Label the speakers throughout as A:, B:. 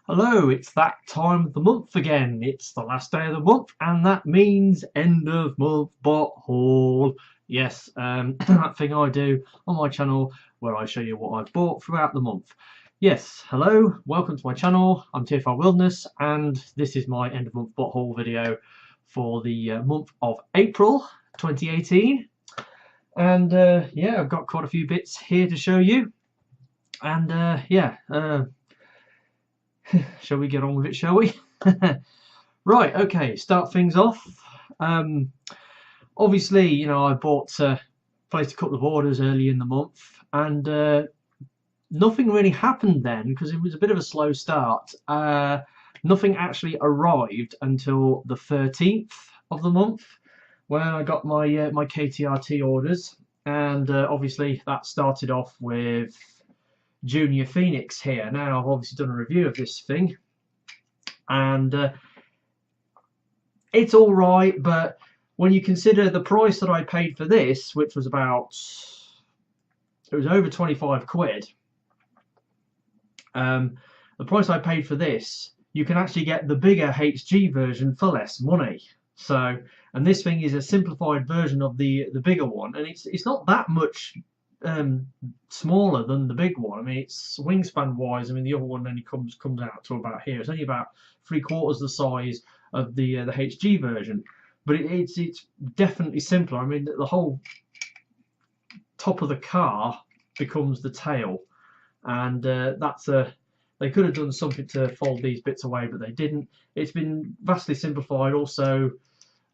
A: Hello, it's that time of the month again. It's the last day of the month, and that means end of month bot haul. Yes, that thing I do on my channel where I show you what I've bought throughout the month. Yes, hello, welcome to my channel. I'm TFR Wilderness, and this is my end of month bot haul video for the month of April 2018. And yeah, I've got quite a few bits here to show you. And shall we get on with it, shall we? Right, okay, start things off. Obviously, you know, I placed a couple of orders early in the month, and nothing really happened then because it was a bit of a slow start. Nothing actually arrived until the 13th of the month when I got my my KTRT orders, and obviously that started off with Junior Phoenix here. Now I've obviously done a review of this thing, and it's all right, but when you consider the price that I paid for this, which was it was over 25 quid, the price I paid for this, you can actually get the bigger HG version for less money. So, and this thing is a simplified version of the bigger one, and it's not that much smaller than the big one. I mean, it's wingspan wise, I mean, the other one only comes out to about here. It's only about 3/4 the size of the HG version, but it's definitely simpler. I mean, the whole top of the car becomes the tail, and they could have done something to fold these bits away, but they didn't. It's been vastly simplified. Also,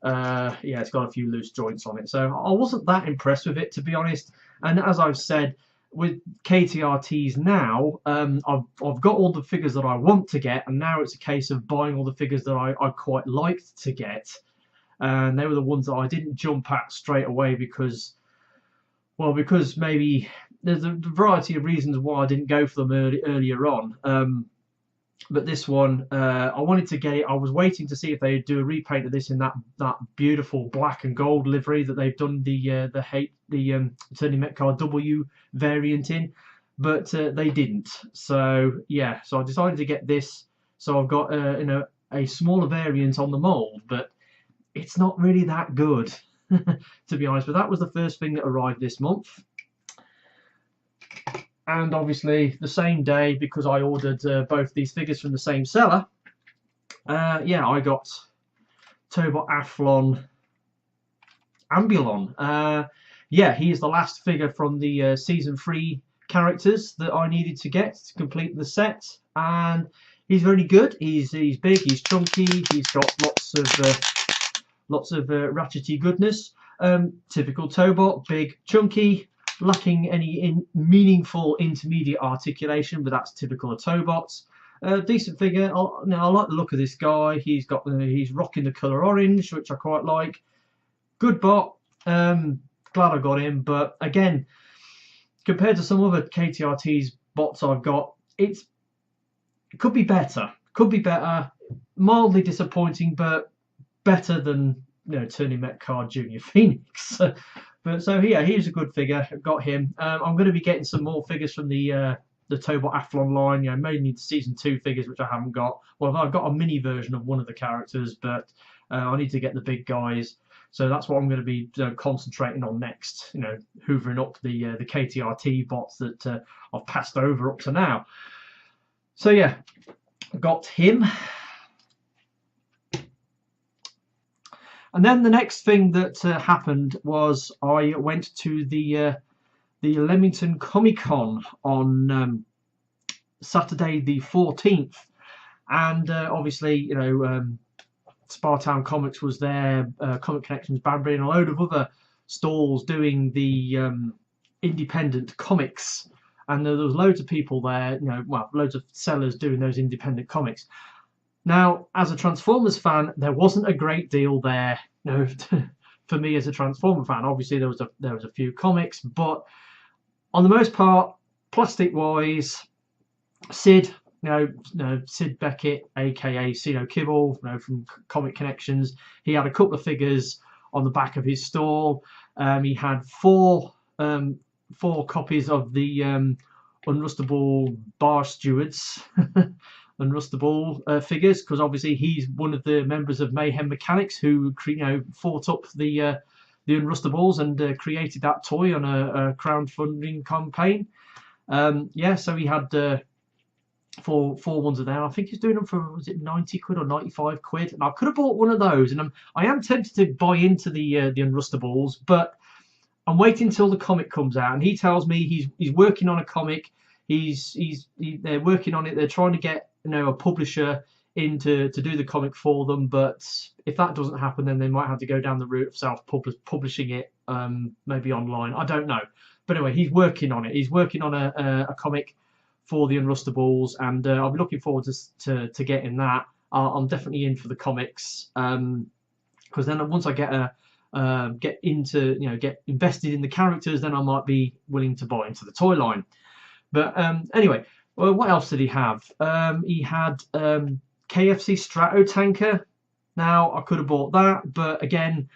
A: yeah, it's got a few loose joints on it, so I wasn't that impressed with it, to be honest. And as I've said, with KTRTs now, I've got all the figures that I want to get, and now it's a case of buying all the figures that I quite liked to get. And they were the ones that I didn't jump at straight away because, well, because maybe there's a variety of reasons why I didn't go for them earlier on. But this one, I wanted to get it. I was waiting to see if they'd do a repaint of this in that beautiful black and gold livery that they've done the Attorney Mecard W variant in, but they didn't. So yeah, so I decided to get this. So I've got a smaller variant on the mold, but it's not really that good, to be honest. But that was the first thing that arrived this month. And obviously the same day, because I ordered both these figures from the same seller, yeah, I got Tobot Athlon Ambulun. Yeah, he is the last figure from the Season 3 characters that I needed to get to complete the set, and he's very good. He's big, he's chunky, he's got lots of ratchety goodness. Typical Tobot, big, chunky, lacking any meaningful intermediate articulation, but that's typical of Tobots. Decent figure. Now I like the look of this guy. He's rocking the colour orange, which I quite like. Good bot. Glad I got him, but again, compared to some other KTRT's bots I've got, it could be better. Could be better. Mildly disappointing, but better than, you know, Attorney Mecard Junior Phoenix. But so yeah, he's a good figure. Got him. I'm going to be getting some more figures from the Tobot Athlon line. You know, mainly the Season 2 figures, which I haven't got. Well, I've got a mini version of one of the characters, but I need to get the big guys. So that's what I'm going to be concentrating on next. You know, hoovering up the KTRT bots that I've passed over up to now. So yeah, got him. And then the next thing that happened was I went to the Leamington Comic Con on Saturday the 14th, and obviously, you know, Spartown Comics was there, Comic Connections, Banbury, and a load of other stalls doing the independent comics, and there was loads of people there, you know, well, loads of sellers doing those independent comics. Now, as a Transformers fan, there wasn't a great deal there, you know, for me as a Transformer fan. Obviously, there was a few comics, but on the most part, plastic-wise, Sid, Sid Beckett, aka Sido Kibble, you know, from Comic Connections, he had a couple of figures on the back of his stall. He had four copies of the unrustable bar stewards. Unrustable figures, because obviously he's one of the members of Mayhem Mechanics who fought up the Unrustables and created that toy on a crowdfunding campaign. Yeah, so he had four ones of them. I think he's doing them for, was it 90 quid or 95 quid? And I could have bought one of those, and I am tempted to buy into the Unrustables, but I'm waiting till the comic comes out, and he tells me he's working on a comic. They're working on it. They're trying to get a publisher in to do the comic for them, but if that doesn't happen, then they might have to go down the route of self-publishing it, maybe online. I don't know. But anyway, he's working on it. He's working on a comic for the Unrustables, and I'll be looking forward to getting that. I'm definitely in for the comics, because then once I get invested in the characters, then I might be willing to buy into the toy line. But anyway, well, what else did he have? He had KFC Strato Tanker. Now, I could have bought that, but again,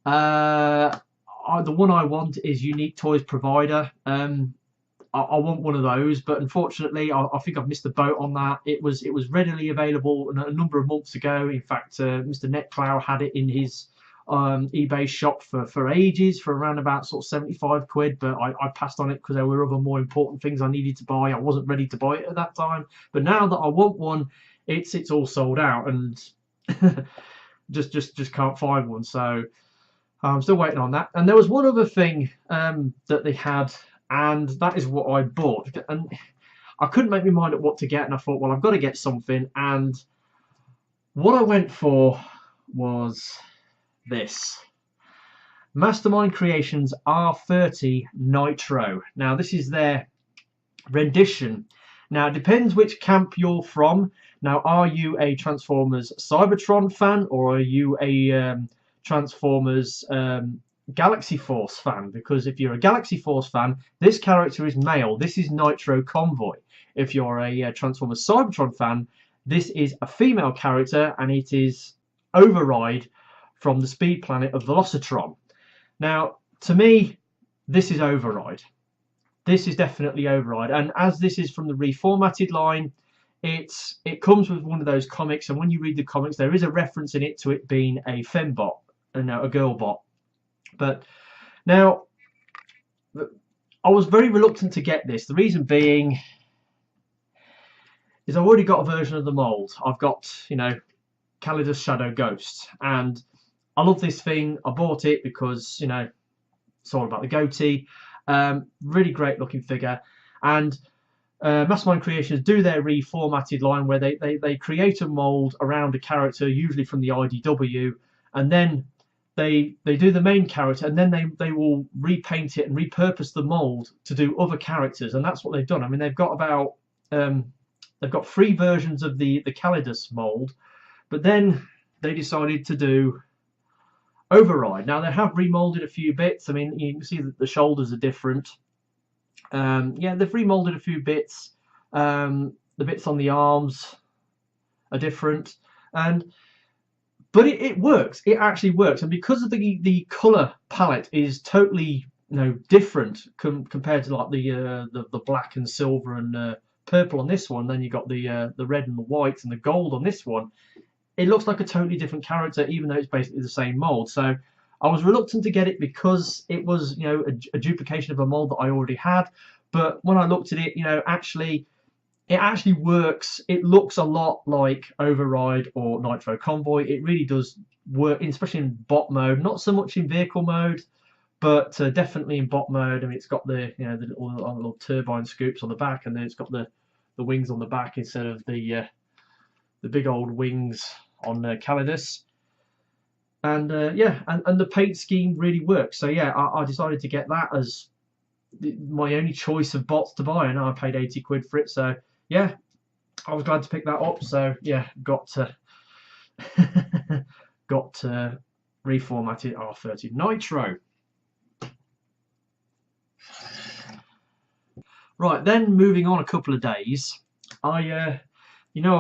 A: the one I want is Unique Toys Provider. I want one of those, but unfortunately, I think I've missed the boat on that. It was readily available a number of months ago. In fact, Mr. Netclow had it in his eBay shop for ages, for around about sort of 75 quid, but I passed on it because there were other more important things I needed to buy. I wasn't ready to buy it at that time, but now that I want one, it's all sold out, and just can't find one. So I'm still waiting on that. And there was one other thing that they had, and that is what I bought, and I couldn't make my mind up what to get, and I thought, well, I've got to get something, and what I went for was this Mastermind Creations R30 Nitro. Now, this is their rendition. Now, it depends which camp you're from. Now, are you a Transformers Cybertron fan, or are you a Transformers Galaxy Force fan? Because if you're a Galaxy Force fan, this character is male. This is Nitro Convoy. If you're a Transformers Cybertron fan, this is a female character, and it is Override from the speed planet of Velocitron. Now, to me, this is Override. This is definitely Override, and as this is from the reformatted line, it comes with one of those comics, and when you read the comics, there is a reference in it to it being a fembot, and a girl bot. But now, I was very reluctant to get this. The reason being is I've already got a version of the mold. I've got, Calidus Shadow Ghost, and I love this thing. I bought it because, it's all about the goatee. Really great looking figure. And Mastermind Creations do their reformatted line where they create a mold around a character, usually from the IDW, and then they do the main character, and then they will repaint it and repurpose the mold to do other characters, and that's what they've done. I mean, they've got about they've got 3 versions of the Calidus mold, but then they decided to do Override. Now, they have remolded a few bits. I mean, you can see that the shoulders are different. Yeah, they've remolded a few bits. The bits on the arms are different, but it works. It actually works, and because of the color palette is totally different compared to like the black and silver and purple on this one. Then you got the red and the white and the gold on this one. It looks like a totally different character, even though it's basically the same mold. So I was reluctant to get it because it was, a duplication of a mold that I already had. But when I looked at it, it actually works. It looks a lot like Override or Nitro Convoy. It really does work, especially in bot mode. Not so much in vehicle mode, but definitely in bot mode. I mean, it's got the the little turbine scoops on the back, and then it's got the wings on the back instead of the big old wings on Calidus. And yeah, and the paint scheme really works. So yeah, I decided to get that as my only choice of bots to buy, and I paid 80 quid for it. So yeah, I was glad to pick that up. So yeah, got to reformatted R30 Nitro. Right, then moving on a couple of days, I've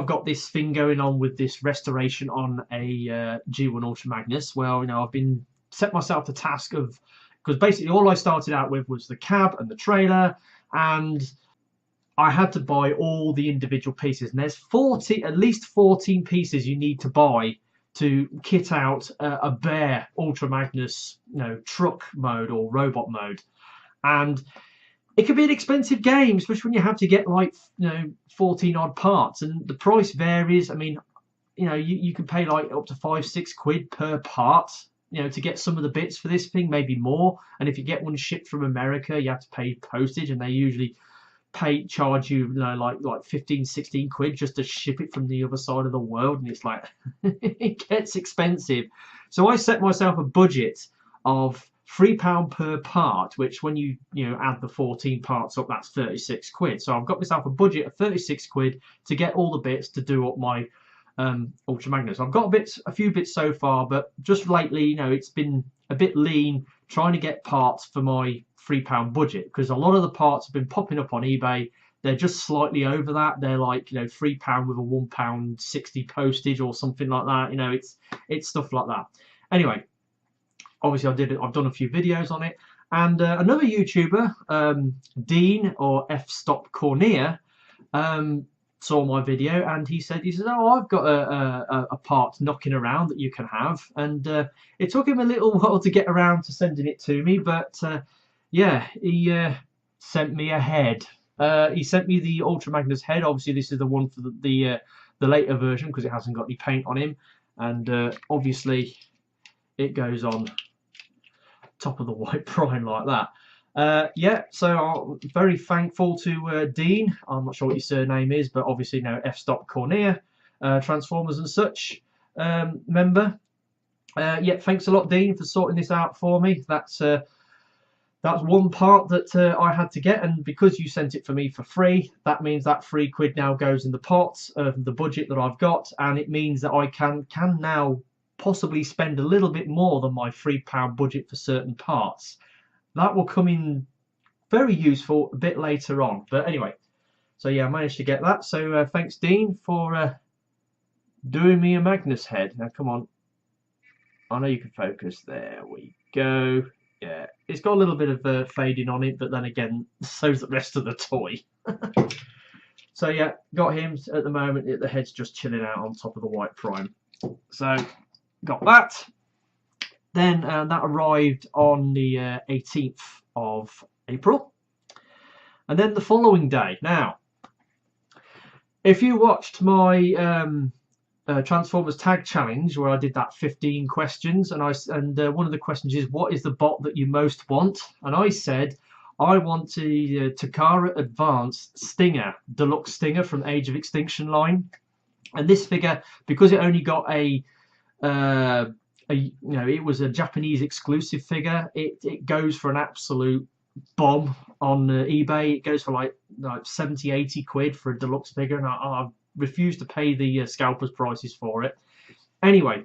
A: got this thing going on with this restoration on a G1 Ultra Magnus. Well, I've been set myself the task of, because basically all I started out with was the cab and the trailer, and I had to buy all the individual pieces, and there's at least 14 pieces you need to buy to kit out a bare Ultra Magnus, truck mode or robot mode. And it can be an expensive game, especially when you have to get like 14 odd parts, and the price varies. I mean, you can pay like up to £5-6 per part, to get some of the bits for this thing, maybe more. And if you get one shipped from America, you have to pay postage, and they usually charge you like 15-16 quid just to ship it from the other side of the world, and it's like it gets expensive. So I set myself a budget of £3 per part, which when you add the 14 parts up, that's 36 quid. So I've got myself a budget of 36 quid to get all the bits to do up my Ultra Magnus. I've got a few bits so far, but just lately, it's been a bit lean trying to get parts for my £3 budget, because a lot of the parts have been popping up on eBay. They're just slightly over that. They're like £3 with a £1.60 postage or something like that. It's stuff like that. Anyway, obviously I've done a few videos on it, and another YouTuber, Dean or FStopconea, saw my video, and he said, oh, I've got a part knocking around that you can have. And it took him a little while to get around to sending it to me, but yeah, he sent me a head. He sent me the Ultra Magnus head. Obviously this is the one for the later version, because it hasn't got any paint on him, and obviously it goes on top of the white prime like that. Yeah, so I'm very thankful to Dean. I'm not sure what your surname is, but obviously FStopconea, Transformers and such member. Yeah, thanks a lot, Dean, for sorting this out for me. That's one part that I had to get, and because you sent it for me for free, that means that £3 now goes in the pot of the budget that I've got, and it means that I can now possibly spend a little bit more than my £3 budget for certain parts. That will come in very useful a bit later on. But anyway, so yeah, I managed to get that. So thanks, Dean, for doing me a Magnus head. Now come on, I know you can focus. There we go. Yeah, it's got a little bit of fading on it, but then again, so's the rest of the toy. So yeah, got him at the moment. The head's just chilling out on top of the white prime. So got that. Then that arrived on the 18th of April. And then the following day. Now, if you watched my Transformers Tag Challenge, where I did that 15 questions, and one of the questions is, what is the bot that you most want? And I said, I want the Takara Advanced Stinger, Deluxe Stinger from Age of Extinction line. And this figure, because it only got it was a Japanese exclusive figure, it goes for an absolute bomb on eBay. It goes for like 70-80 quid for a deluxe figure, and I refuse to pay the scalpers prices for it. Anyway,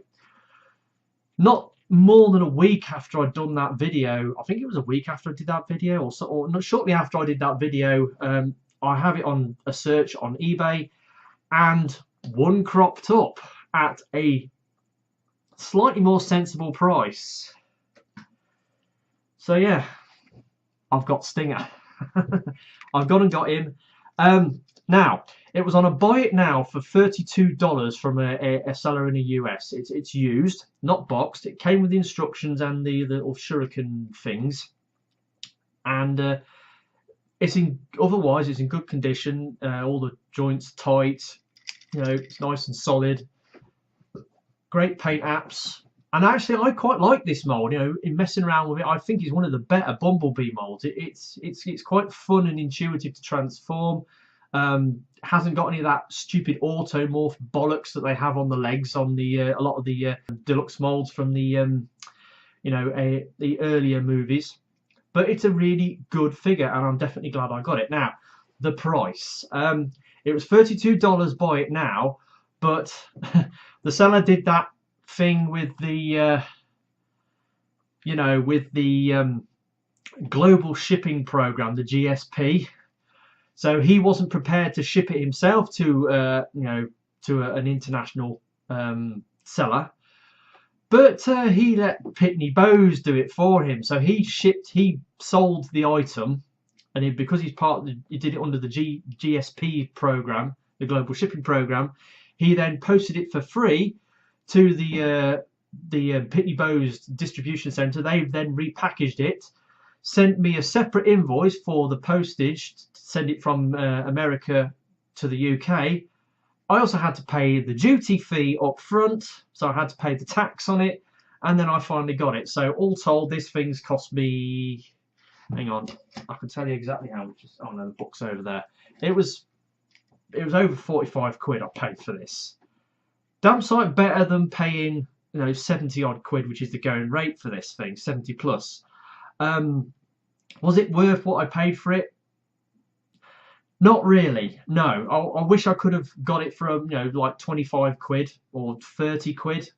A: not more than a week after I'd done that video, I think it was a week after I did that video, or not shortly after I did that video, I have it on a search on eBay, and one cropped up at a slightly more sensible price. So yeah, I've got Stinger. I've gone and got him. Now, it was on a buy it now for $32 from a seller in the US. It's used, not boxed. It came with the instructions and the little shuriken things, and otherwise it's in good condition. All the joints tight. It's nice and solid. Great paint apps, and actually I quite like this mold. In messing around with it, I think it's one of the better Bumblebee molds. It's quite fun and intuitive to transform. Hasn't got any of that stupid automorph bollocks that they have on the legs on a lot of the deluxe molds from the the earlier movies. But it's a really good figure, and I'm definitely glad I got it. Now, the price. It was $32 buy it now, but the seller did that thing with the global shipping program, the GSP. So he wasn't prepared to ship it himself to an international seller, but he let Pitney Bowes do it for him. So he sold the item and because he's part of he did it under the GSP program, the Global Shipping Program, he then posted it for free to the Pitney Bowes distribution centre. They've then repackaged it, sent me a separate invoice for the postage to send it from America to the UK. I also had to pay the duty fee up front, so I had to pay the tax on it, and then I finally got it. So all told, this thing's cost me, hang on, I can tell you exactly how much. Oh no, the book's over there. It was over 45 quid I paid for this. Damn sight better than paying 70 odd quid, which is the going rate for this thing, 70 plus. Was it worth what I paid for it? Not really, no. I wish I could have got it for like 25 quid or 30 quid,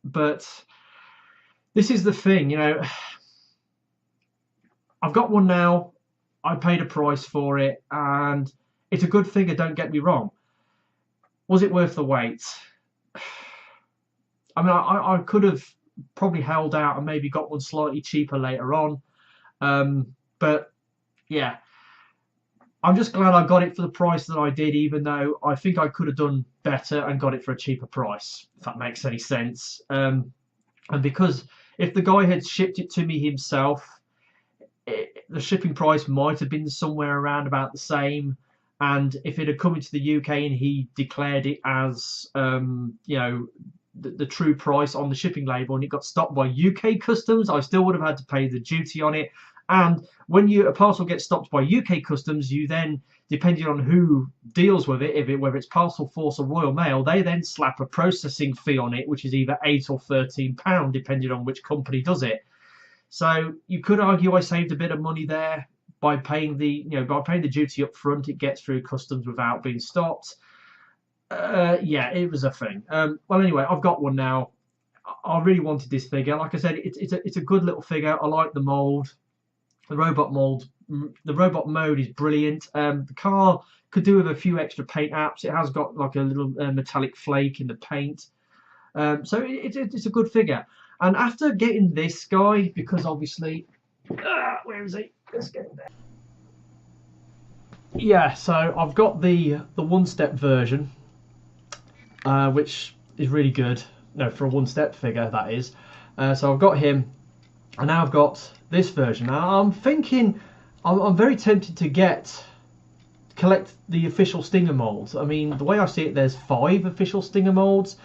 A: but this is the thing, I've got one now. I paid a price for it, and it's a good figure, don't get me wrong. Was it worth the wait? I mean, I could have probably held out and maybe got one slightly cheaper later on. But yeah, I'm just glad I got it for the price that I did, even though I think I could have done better and got it for a cheaper price, if that makes any sense. And because if the guy had shipped it to me himself, the shipping price might have been somewhere around about the same. And if it had come into the UK and he declared it as, the true price on the shipping label, and it got stopped by UK customs, I still would have had to pay the duty on it. And when a parcel gets stopped by UK customs, you then, depending on who deals with it, whether it's Parcel Force or Royal Mail, they then slap a processing fee on it, which is either £8 or £13, depending on which company does it. So you could argue I saved a bit of money there by paying the duty up front. It gets through customs without being stopped. Yeah, it was a thing. Well, anyway, I've got one now. I really wanted this figure. Like I said, it's a good little figure. I like the mold. The robot mode is brilliant. The car could do with a few extra paint apps. It has got like a little metallic flake in the paint. So it's a good figure. And after getting this guy, because obviously, where is he? Let's get there. Yeah, so I've got the one-step version, which is really good. No, for a one-step figure, that is. So I've got him, and now I've got this version. Now I'm thinking, I'm very tempted to collect the official Stinger molds. I mean, the way I see it, there's 5 official Stinger molds.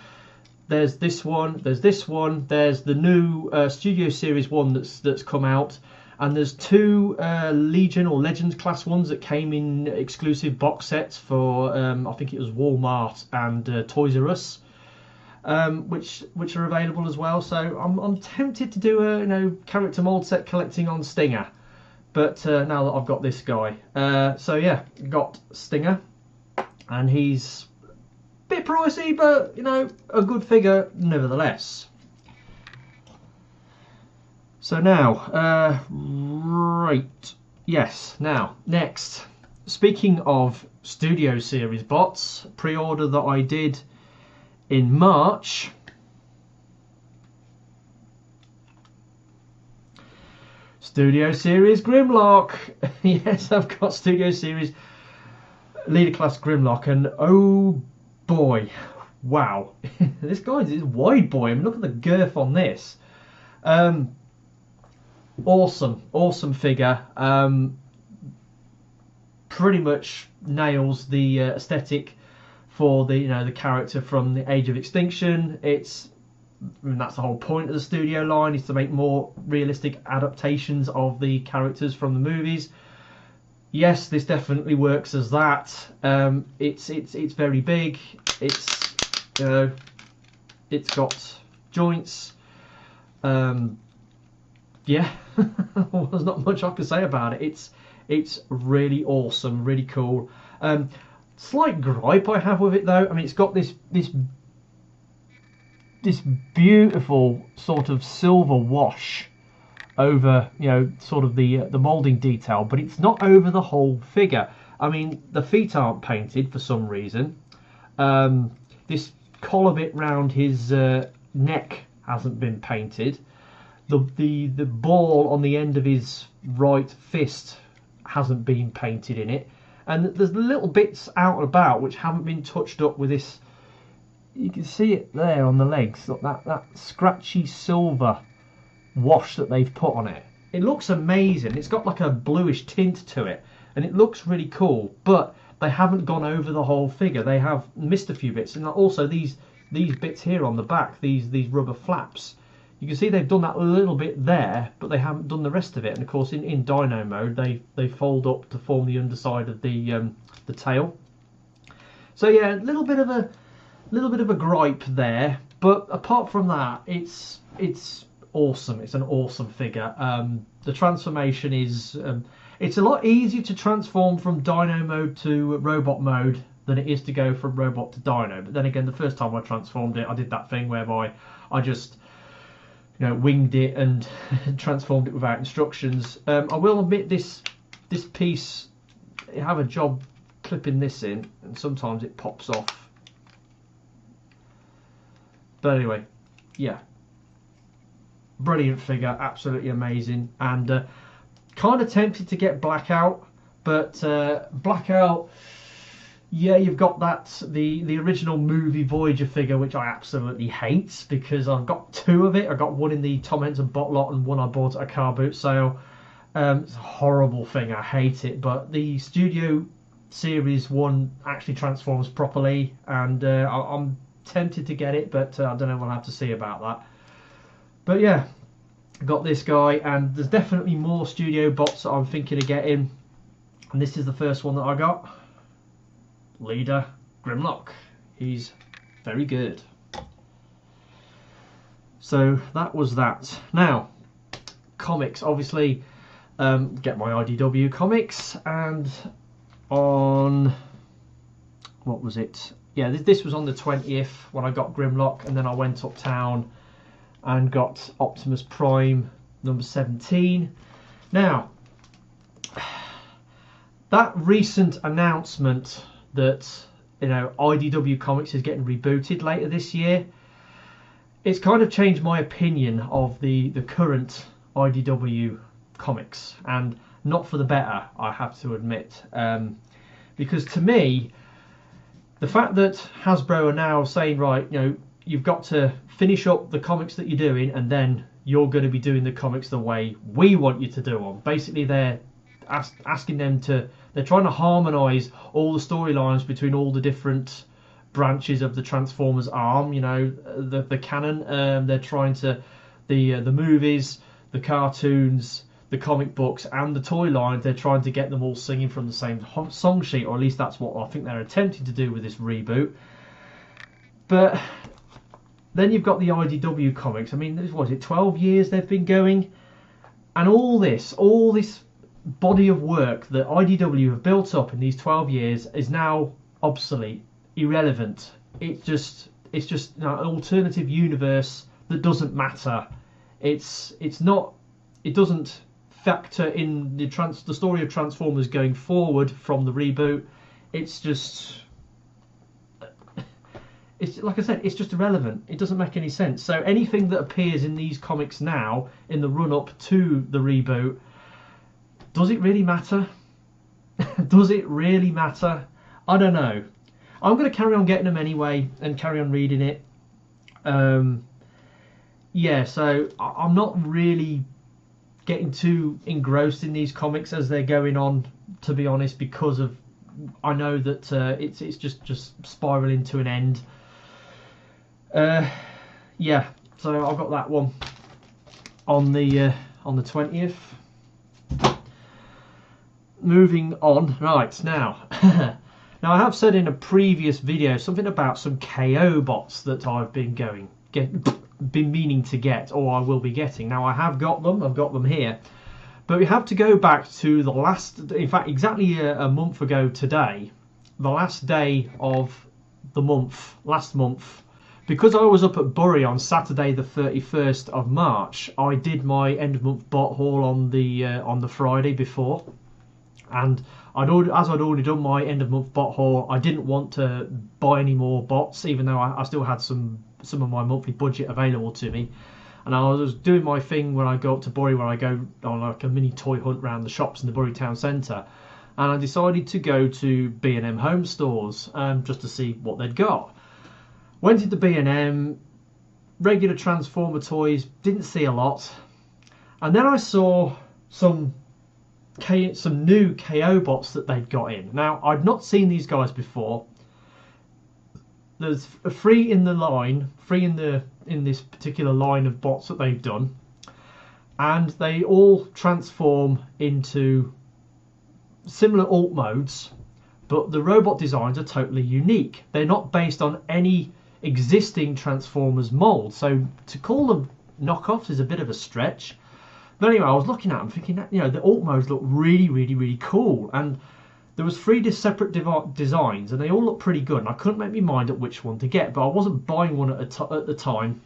A: There's this one, there's the new Studio Series 1 that's come out, and there's 2 Legion or Legends class ones that came in exclusive box sets for I think it was Walmart and Toys R Us, which are available as well. So I'm tempted to do a character mold set collecting on Stinger, but now that I've got this guy, so yeah, got Stinger, and he's bit pricey, but a good figure nevertheless. So now, right, yes, now next, speaking of Studio Series bots, pre-order that I did in March, Studio Series Grimlock. Yes, I've got Studio Series Leader Class Grimlock, and oh boy, wow, this guy's a wide boy. I mean, look at the girth on this. Awesome figure. Pretty much nails the aesthetic for the character from the Age of Extinction. That's the whole point of the studio line, is to make more realistic adaptations of the characters from the movies. Yes, this definitely works as that. It's very big. It's got joints. Yeah, well, there's not much I can say about it. It's really awesome, really cool. Slight gripe I have with it though. I mean, it's got this beautiful sort of silver wash over sort of the molding detail, but it's not over the whole figure. I mean, the feet aren't painted for some reason. This collar bit round his neck hasn't been painted. The ball on the end of his right fist hasn't been painted in it. And there's little bits out and about which haven't been touched up with this. You can see it there on the legs. Look, that scratchy silver wash that they've put on it. It looks amazing. It's got like a bluish tint to it, and it looks really cool. But they haven't gone over the whole figure. They have missed a few bits, and also these bits here on the back, these rubber flaps. You can see they've done that a little bit there, but they haven't done the rest of it. And of course, in Dino mode, they fold up to form the underside of the tail. So yeah, a little bit of a gripe there, but apart from that, it's awesome. It's an awesome figure. The transformation is it's a lot easier to transform from Dino mode to robot mode than it is to go from robot to Dino. But then again, the first time I transformed it, I did that thing whereby I just winged it and transformed it without instructions. I will admit this piece, I have a job clipping this in, and sometimes it pops off. But anyway, yeah, brilliant figure, absolutely amazing, and kind of tempted to get Blackout, but Blackout, yeah, you've got the original movie Voyager figure, which I absolutely hate, because I've got two of it. I got one in the Tom Henson bot lot and one I bought at a car boot sale. It's a horrible thing, I hate it, but the Studio Series 1 actually transforms properly, and I'm tempted to get it, but I don't know, we'll have to see about that. But yeah, I got this guy, and there's definitely more Studio bots that I'm thinking of getting, and this is the first one that I got. Leader Grimlock. He's very good. So that was that. Now, comics, obviously, get my IDW comics, and on, what was it? Yeah, this was on the 20th when I got Grimlock, and then I went uptown and got Optimus Prime number 17. Now, that recent announcement that IDW Comics is getting rebooted later this year, it's kind of changed my opinion of the current IDW comics, and not for the better, I have to admit, because to me, the fact that Hasbro are now saying, right, you've got to finish up the comics that you're doing, and then you're going to be doing the comics the way we want you to do them. Basically, they're asking them to, they're trying to harmonise all the storylines between all the different branches of the Transformers arm, the canon. They're trying to, the movies, the cartoons, the comic books, and the toy lines, they're trying to get them all singing from the same song sheet, or at least that's what I think they're attempting to do with this reboot. But then you've got the IDW comics. I mean, what is it, 12 years they've been going? And all this body of work that IDW have built up in these 12 years is now obsolete, irrelevant. It's just an alternative universe that doesn't matter. It doesn't factor in the story of Transformers going forward from the reboot. It's like I said, it's just irrelevant. It doesn't make any sense. So anything that appears in these comics now in the run-up to the reboot, does it really matter? Does it really matter? I don't know. I'm going to carry on getting them anyway and carry on reading it. Yeah, so I'm not really getting too engrossed in these comics as they're going on, to be honest, because of, I know that it's just spiraling to an end. Yeah, so I've got that one on the 20th. Moving on, right, now now I have said in a previous video something about some KO bots that I've been meaning to get, or I will be getting. Now I have got them, I've got them here, but we have to go back to the last, in fact exactly a month ago today, the last day of the month, last month. Because I was up at Bury on Saturday the 31st of March, I did my end of month bot haul on the Friday before, and as I'd already done my end of month bot haul, I didn't want to buy any more bots, even though I still had some of my monthly budget available to me. And I was doing my thing when I go up to Bury, where I go on like a mini toy hunt around the shops in the Bury town centre, and I decided to go to B&M Home Stores just to see what they'd got. Went into B&M, regular Transformer toys, didn't see a lot, and then I saw some new KO bots that they'd got in. Now, I'd not seen these guys before. There's a three in this particular line of bots that they've done, and they all transform into similar alt modes, but the robot designs are totally unique. They're not based on any existing Transformers mold, so to call them knockoffs is a bit of a stretch. But anyway, I was looking at them thinking that, you know, the alt modes look really cool, and there was three separate designs, and they all look pretty good, and I couldn't make my mind up which one to get, but I wasn't buying one at the time,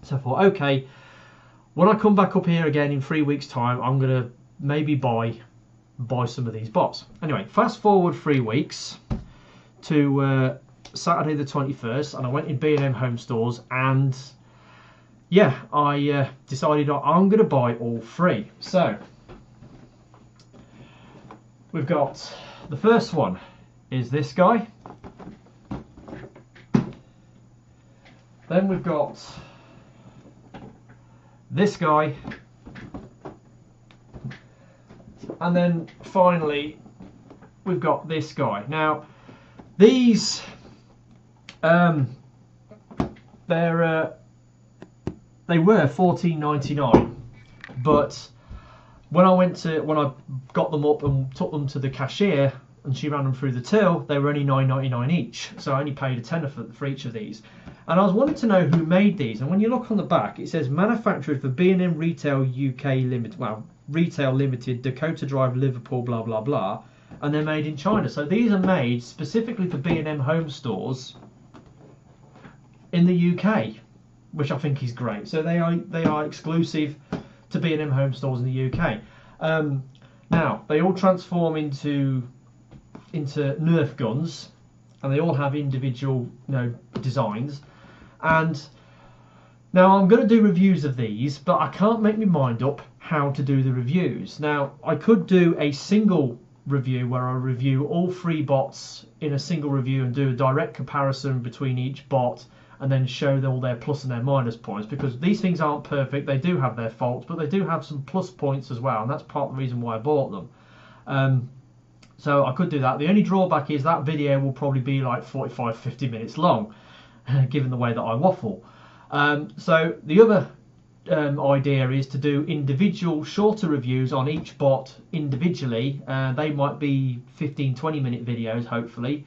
A: so I thought, okay, when I come back up here again in 3 weeks time, I'm gonna maybe buy some of these bots. Anyway, fast forward 3 weeks to Saturday the 21st, and I went in B&M Home Stores, and yeah, I decided I'm gonna buy all three. So we've got, the first one is this guy. Then we've got this guy. And then finally we've got this guy. Now these they were $14.99, but when I got them up and took them to the cashier and she ran them through the till, they were only $9.99 each. So I only paid a tenner for each of these. And I was wanting to know who made these. And when you look on the back, it says manufactured for B&M Retail UK Limited, well, Retail Limited, Dakota Drive, Liverpool, blah blah blah, and they're made in China. So these are made specifically for B&M Home Stores in the UK, which I think is great. So they are exclusive to B&M Home Stores in the UK. Now they all transform into Nerf guns, and they all have individual, you know, designs. And now I'm going to do reviews of these, but I can't make my mind up how to do the reviews. Now I could do a single review where I review all three bots in a single review and do a direct comparison between each bot, and then show all their plus and their minus points, because these things aren't perfect. They do have their faults, but they do have some plus points as well, and that's part of the reason why I bought them. So I could do that. The only drawback is that video will probably be like 45-50 minutes long, given the way that I waffle. So the other idea is to do individual shorter reviews on each bot individually. They might be 15-20 minute videos, hopefully.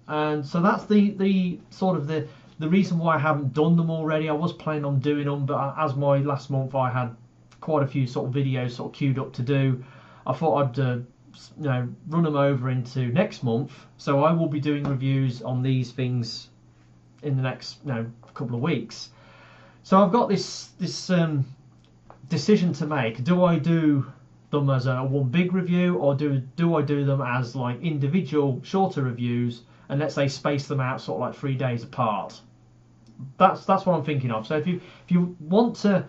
A: And so that's the sort of the reason why I haven't done them already. I was planning on doing them, but as my last month I had quite a few sort of videos sort of queued up to do, I thought I'd run them over into next month. So I will be doing reviews on these things in the next couple of weeks. So I've got this decision to make. Do I do them as a one big review, or do I do them as like individual shorter reviews, and let's say space them out sort of like 3 days apart? That's what I'm thinking of. So if you want to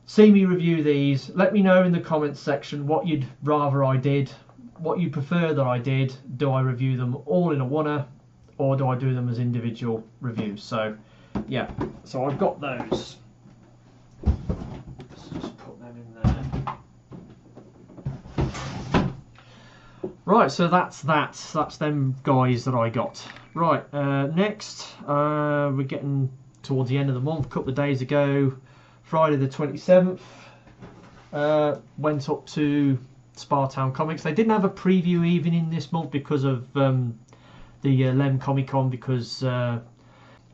A: see me review these, let me know in the comments section what you'd rather I did, what you prefer that I did. Do I review them all in a oneer, or do I do them as individual reviews? So yeah, so I've got those. Let's just put them in there. Right, so that's them guys that I got. Right, next we're getting towards the end of the month. A couple of days ago, Friday the 27th, went up to Spa-Town Comics. They didn't have a preview evening this month because of the Leam Comic Con, because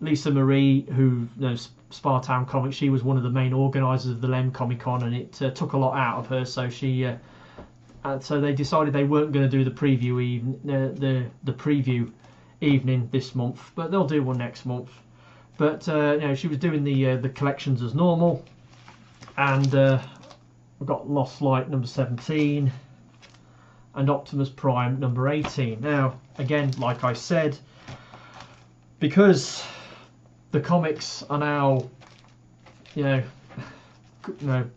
A: Lisa Marie, who knows Spa-Town Comics, she was one of the main organisers of the Leam Comic Con, and it took a lot out of her. So so they decided they weren't going to do the preview the preview evening this month, but they'll do one next month. But she was doing the collections as normal, and we've got Lost Light number 17 and Optimus Prime number 18. Now again, like I said, because the comics are now you know,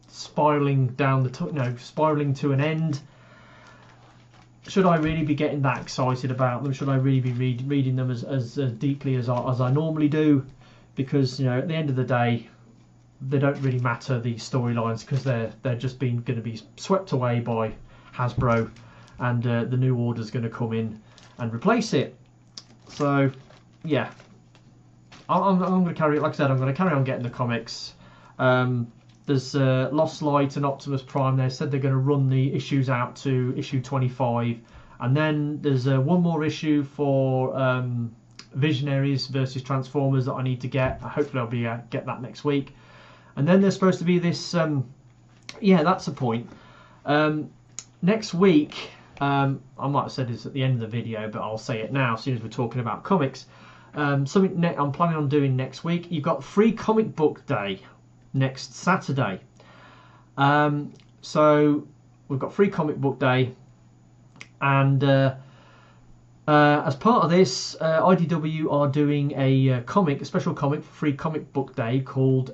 A: spiraling down the spiraling to an end. Should I really be getting that excited about them? Should I really be reading them as deeply as I normally do? Because, you know, at the end of the day, they don't really matter, the storylines, because they're just going to be swept away by Hasbro, and the new order's going to come in and replace it. So yeah, I'm going to carry it. Like I said, I'm going to carry on getting the comics. There's Lost Light and Optimus Prime. They said they're going to run the issues out to issue 25, and then there's one more issue for Visionaries versus Transformers that I need to get. Hopefully I'll be get that next week. And then there's supposed to be this, yeah, that's a point. Next week, I might have said this at the end of the video, but I'll say it now as soon as we're talking about comics. Something I'm planning on doing next week. You've got Free Comic Book Day next Saturday. So we've got Free Comic Book Day, and as part of this, IDW are doing a special comic for Free Comic Book Day called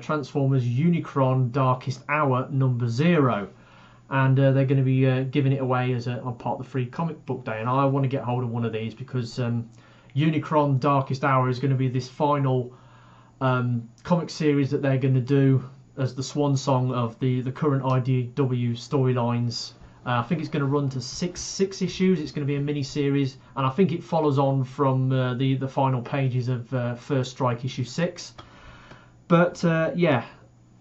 A: Transformers Unicron Darkest Hour #0, and they're going to be giving it away as on part of the Free Comic Book Day. And I want to get hold of one of these because Unicron Darkest Hour is going to be this final comic series that they're going to do as the swan song of the current IDW storylines. I think it's going to run to six issues. It's going to be a mini series, and I think it follows on from the final pages of First Strike issue 6. But yeah,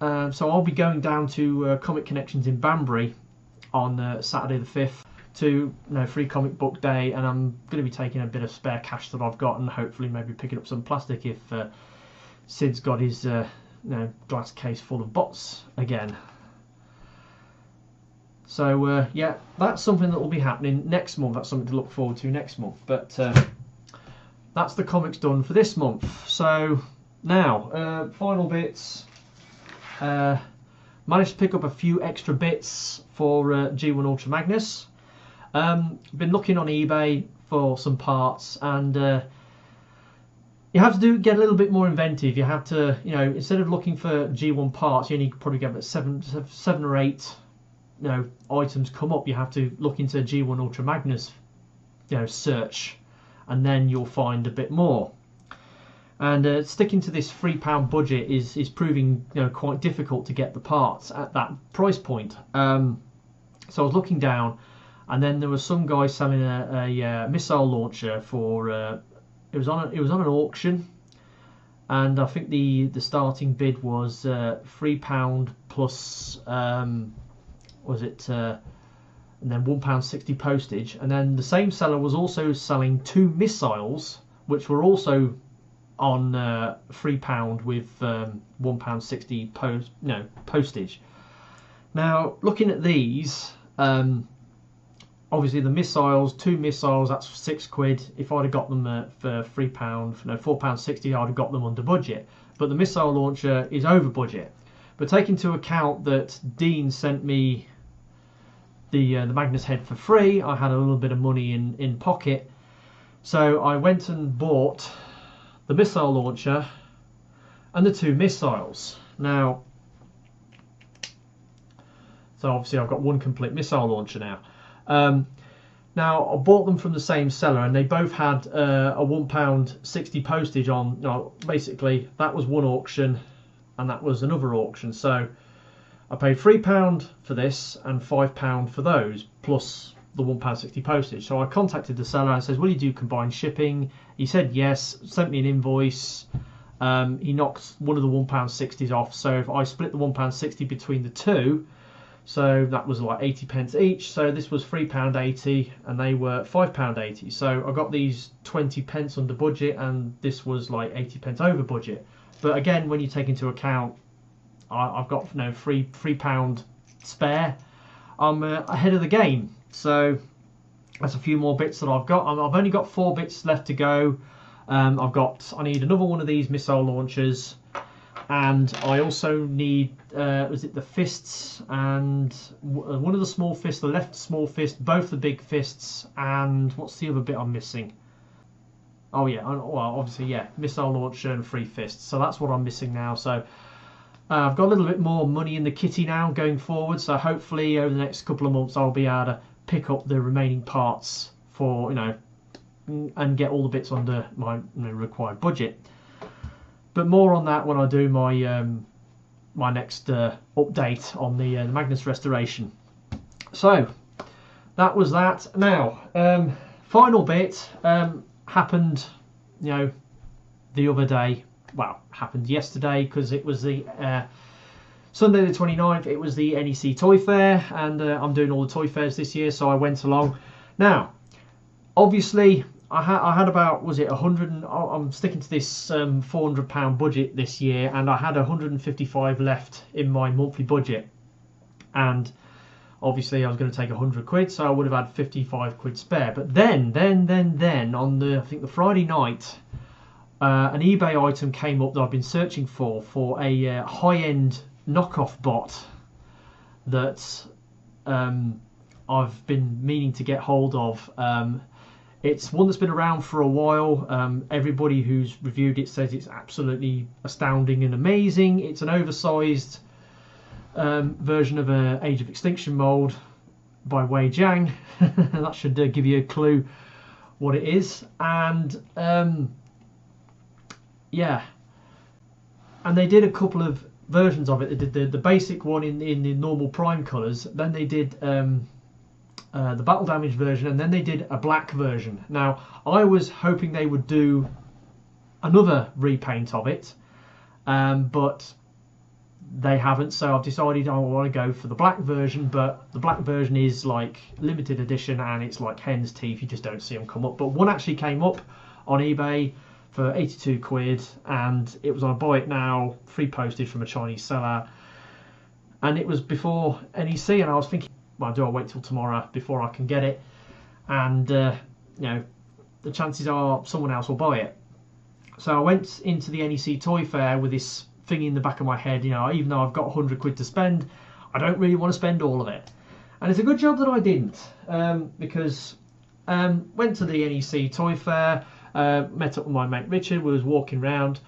A: so I'll be going down to Comic Connections in Banbury on Saturday the 5th to Free Comic Book Day, and I'm going to be taking a bit of spare cash that I've got, and hopefully maybe picking up some plastic if Sid's got his glass case full of bots again. So yeah, that's something that will be happening next month. That's something to look forward to next month. But that's the comics done for this month. So now, final bits. Managed to pick up a few extra bits for G1 Ultra Magnus. Been looking on eBay for some parts, and you have to get a little bit more inventive. You have to, instead of looking for G1 parts, you only probably get about seven or eight items come up. You have to look into G1 Ultra Magnus search, and then you'll find a bit more. And sticking to this £3 budget is proving quite difficult to get the parts at that price point. So I was looking down, and then there was some guy selling a missile launcher for it was on an auction, and I think the starting bid was £3 plus was it and then £1.60 postage. And then the same seller was also selling 2 missiles, which were also on £3 with £1.60 postage. Now, looking at these, obviously the missiles, 2 missiles, that's £6. If I'd have got them for £3, £4.60, I'd have got them under budget. But the missile launcher is over budget. But take into account that Dean sent me the Magnus head for free, I had a little bit of money in pocket, so I went and bought the missile launcher and the 2 missiles. Now, so obviously I've got 1 complete missile launcher now. Now I bought them from the same seller, and they both had a £1.60 postage on. Basically that was one auction and that was another auction, so I paid £3 for this and £5 for those, plus the £1.60 postage. So I contacted the seller and says, will you do combined shipping? He said yes, sent me an invoice. He knocked one of the £1.60s off, so if I split the £1.60 between the 2, so that was like 80p each. So this was £3.80 and they were £5.80. So I got these 20p under budget, and this was like 80p over budget. But again, when you take into account I've got £3 spare, I'm ahead of the game. So that's a few more bits that I've got. I've only got 4 bits left to go. I need another one of these missile launchers, and I also need was it the fists and one of the small fists, the left small fist, both the big fists, and what's the other bit I'm missing? Oh yeah, well obviously yeah, missile launcher and free fist. So that's what I'm missing now. So I've got a little bit more money in the kitty now going forward. So hopefully over the next couple of months I'll be able to pick up the remaining parts for, you know, and get all the bits under my required budget. But more on that when I do my my next update on the Magnus restoration. So that was that. Now final bit happened, you know, the other day. Well, happened yesterday because it was the Sunday the 29th. It was the NEC Toy Fair, and I'm doing all the toy fairs this year, so I went along. Now, obviously, I had about, was it 100? I'm sticking to this £400 budget this year, and I had 155 left in my monthly budget, and obviously I was going to take 100 quid, so I would have had 55 quid spare. But then on the, I think the Friday night, an eBay item came up that I've been searching for a high-end knockoff bot that I've been meaning to get hold of. It's one that's been around for a while. Everybody who's reviewed it says it's absolutely astounding and amazing. It's an oversized version of an Age of Extinction mold by Wei Jiang. That should give you a clue what it is. And yeah, and they did a couple of versions of it. They did the basic one in the normal prime colours. Then they did the battle damage version, and then they did a black version. Now I was hoping they would do another repaint of it, but they haven't, so I've decided I want to go for the black version. But the black version is like limited edition, and it's like hen's teeth, you just don't see them come up. But one actually came up on eBay for 82 quid, and it was on a buy it now, free postage from a Chinese seller, and it was before NEC, and I was thinking, well, do I wait till tomorrow before I can get it? And you know, the chances are someone else will buy it. So I went into the NEC Toy Fair with this thing in the back of my head, you know, even though I've got 100 quid to spend, I don't really want to spend all of it. And it's a good job that I didn't, because went to the NEC Toy Fair, met up with my mate Richard, we was walking around,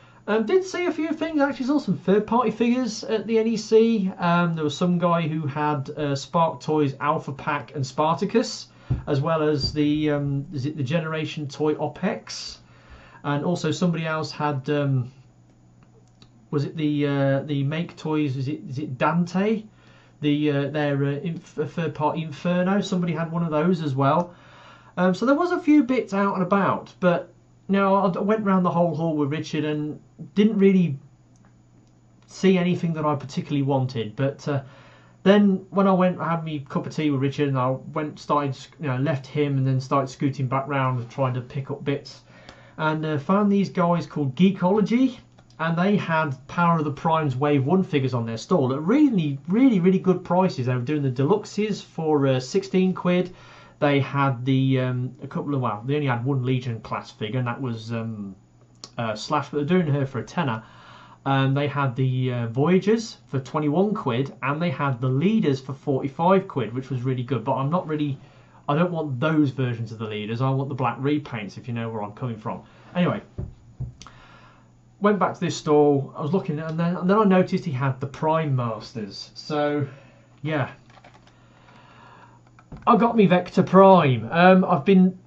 A: did see a few things. Actually saw some third-party figures at the NEC. There was some guy who had Spark Toys Alpha Pack and Spartacus, as well as the is it the Generation Toy OPEX, and also somebody else had was it the Make Toys? Is it Dante? Their third-party Inferno. Somebody had one of those as well. So there was a few bits out and about, but no, I went around the whole hall with Richard and didn't really see anything that I particularly wanted. But then when I went, I had me cup of tea with Richard, and I left him and then started scooting back round and trying to pick up bits, and found these guys called Geekology, and they had Power of the Primes Wave 1 figures on their stall at really good prices. They were doing the deluxes for 16 quid. They had the a couple of, well, they only had one Legion class figure, and that was Slash, but they're doing her for a tenner. They had the Voyagers for 21 quid, and they had the Leaders for 45 quid, which was really good. But I don't want those versions of the Leaders. I want the black repaints, if you know where I'm coming from. Anyway, went back to this stall. I was looking, and then I noticed he had the Prime Masters. So yeah, I got me Vector Prime. I've been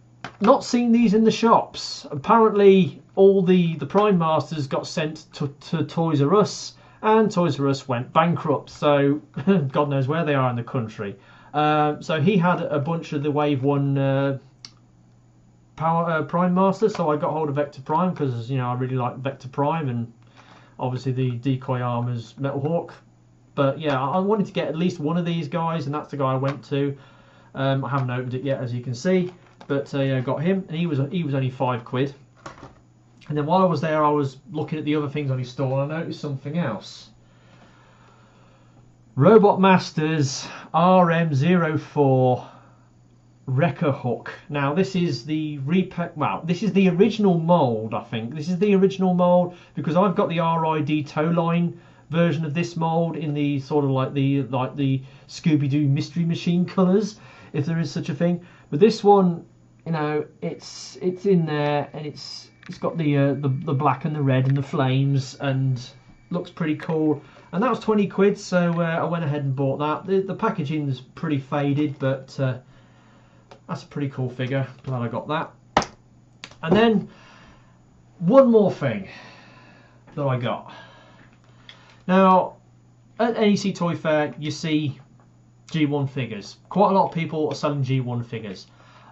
A: not seeing these in the shops. Apparently all the Prime Masters got sent to Toys R Us, and Toys R Us went bankrupt, so God knows where they are in the country. So he had a bunch of the Wave 1 Prime Masters, so I got hold of Vector Prime because, you know, I really like Vector Prime, and obviously the Decoy Armor's Metal Hawk. But yeah, I wanted to get at least one of these guys, and that's the guy I went to. I haven't opened it yet, as you can see, but yeah, got him, and he was only 5 quid. And then while I was there, I was looking at the other things on his store, and I noticed something else. Robot Masters RM04 Wrecker Hook. Now this is the this is the original mold, I think. This is the original mold because I've got the RID toe line version of this mold in the sort of like the Scooby-Doo Mystery Machine colours, if there is such a thing. But this one you know, it's in there, and it's got the black and the red and the flames, and looks pretty cool. And that was 20 quid, so I went ahead and bought that. The packaging's pretty faded, but that's a pretty cool figure. Glad I got that. And then one more thing that I got. Now, at NEC Toy Fair, you see G1 figures. Quite a lot of people are selling G1 figures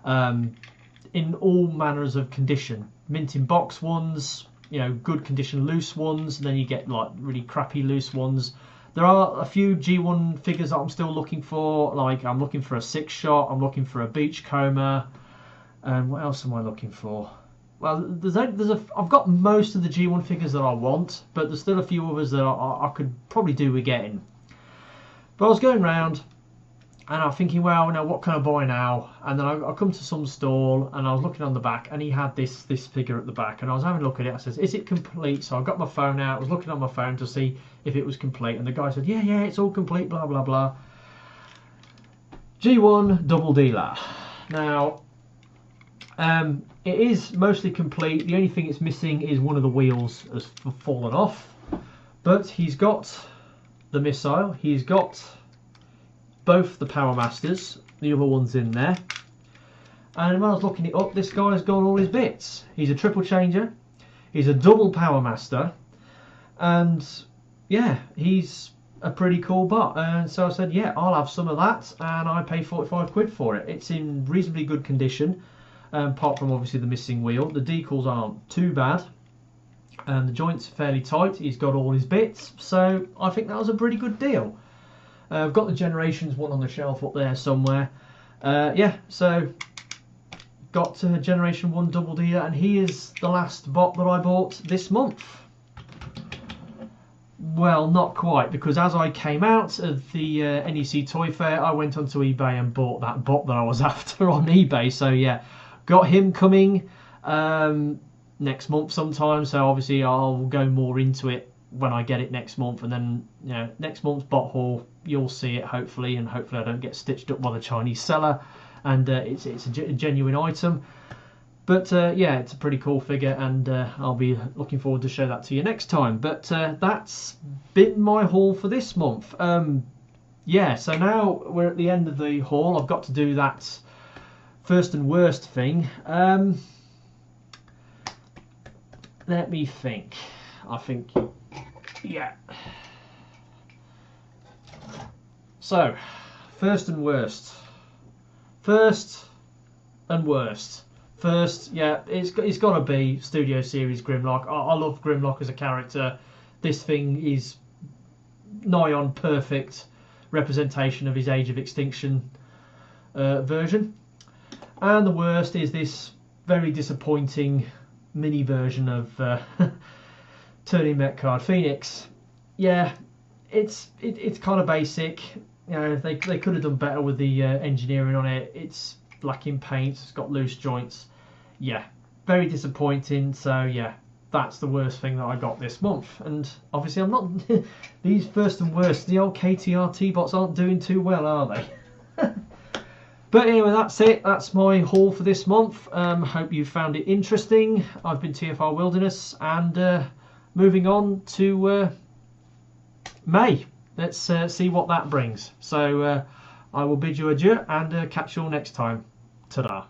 A: in all manners of condition. Mint in box ones, you know, good condition loose ones, and then you get like really crappy loose ones. There are a few G1 figures that I'm still looking for. Like I'm looking for a 6-shot, I'm looking for a Beachcomber, and what else am I looking for? Well, I've got most of the G1 figures that I want, but there's still a few others that I could probably do with getting. But I was going around, and I'm thinking, well, now what can I buy now? And then I come to some stall, and I was looking on the back, and he had this figure at the back, and I was having a look at it. I said, "Is it complete?" So I got my phone out. I was looking on my phone to see if it was complete, and the guy said, "Yeah, it's all complete." Blah blah blah. G1 double dealer. Now, it is mostly complete. The only thing it's missing is one of the wheels has fallen off, but he's got the missile. He's got both the Power Masters, the other one's in there. And when I was looking it up, this guy's got all his bits. He's a triple changer, he's a double Power Master, and yeah, he's a pretty cool bot. And so I said, yeah, I'll have some of that, and I paid 45 quid for it. It's in reasonably good condition, apart from obviously the missing wheel. The decals aren't too bad, and the joints are fairly tight. He's got all his bits, so I think that was a pretty good deal. I've got the Generations one on the shelf up there somewhere. Yeah, so got Generation 1 Double Dealer, and he is the last bot that I bought this month. Well, not quite, because as I came out of the NEC Toy Fair, I went onto eBay and bought that bot that I was after on eBay. So yeah, got him coming next month sometime, so obviously I'll go more into it when I get it next month, and then, you know, next month's bot haul you'll see it, hopefully, and hopefully I don't get stitched up by the Chinese seller, and it's a genuine item. But yeah, it's a pretty cool figure, and I'll be looking forward to show that to you next time. But that's been my haul for this month. Yeah, so now we're at the end of the haul. I've got to do that first and worst thing. Let me think. I think, yeah. So, first and worst. First and worst. First, yeah, it's got to be Studio Series Grimlock. I love Grimlock as a character. This thing is nigh on perfect representation of his Age of Extinction version. And the worst is this very disappointing mini version of Turning Mecard Phoenix. Yeah, it's kind of basic. You know, they could have done better with the engineering on it. It's black in paint, it's got loose joints. Yeah, very disappointing. So yeah, that's the worst thing that I got this month. And obviously I'm not these first and worst, the old KTR bots aren't doing too well, are they? But anyway, that's it. That's my haul for this month. Hope you found it interesting. I've been TFR Wilderness, and moving on to May. Let's see what that brings. So I will bid you adieu, and catch you all next time. Ta-da.